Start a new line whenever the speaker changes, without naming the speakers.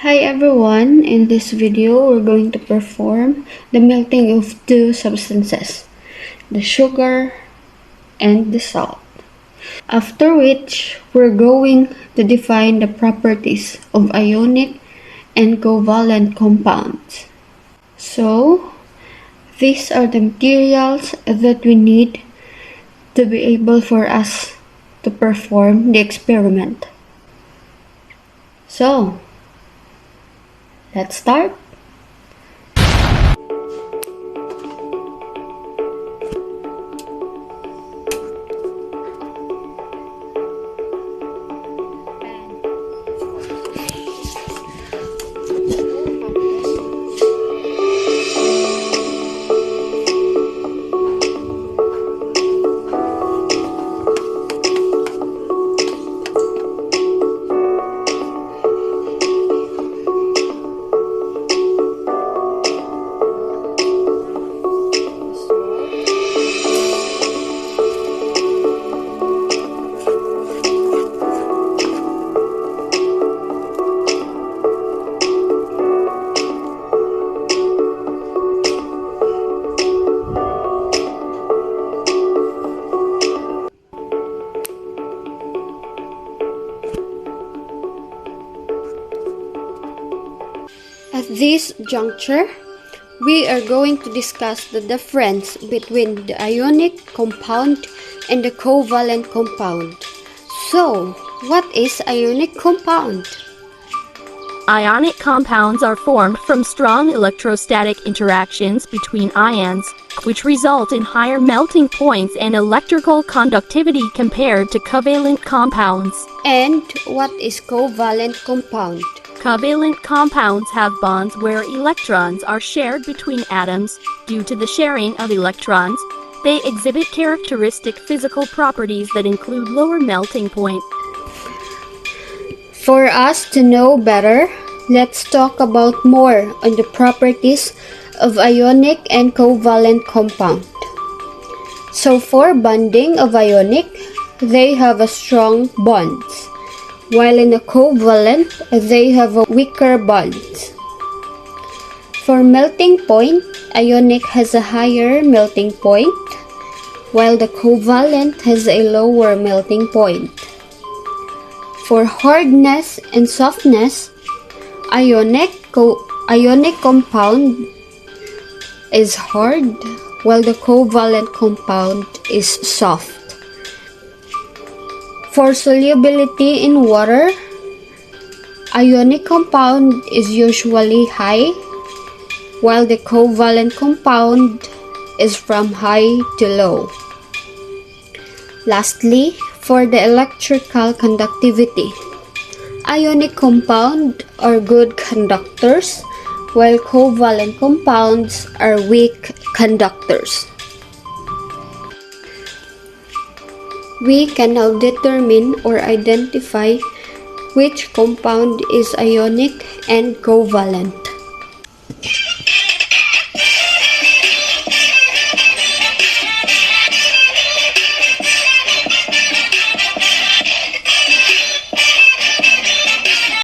Hi everyone, in this video we're going to perform the melting of two substances, the sugar and the salt. After which, we're going to define the properties of ionic and covalent compounds. So, these are the materials that we need to be able for us to perform the experiment. So, let's start. At this juncture, we are going to discuss the difference between the ionic compound and the covalent compound. So, what is ionic compound?
Ionic compounds are formed from strong electrostatic interactions between ions, which result in higher melting points and electrical conductivity compared to covalent compounds.
And what is covalent compound?
Covalent compounds have bonds where electrons are shared between atoms. Due to the sharing of electrons, they exhibit characteristic physical properties that include lower melting point.
For us to know better, let's talk about more on the properties of ionic and covalent compound. So for bonding of ionic, they have a strong bonds, while in a covalent, they have a weaker bonds. For melting point, ionic has a higher melting point, while the covalent has a lower melting point. For hardness and softness, ionic compound is hard, while the covalent compound is soft. For solubility in water, ionic compound is usually high, while the covalent compound is from high to low. Lastly, for the electrical conductivity, ionic compounds are good conductors, while covalent compounds are weak conductors. We can now determine or identify which compound is ionic and covalent.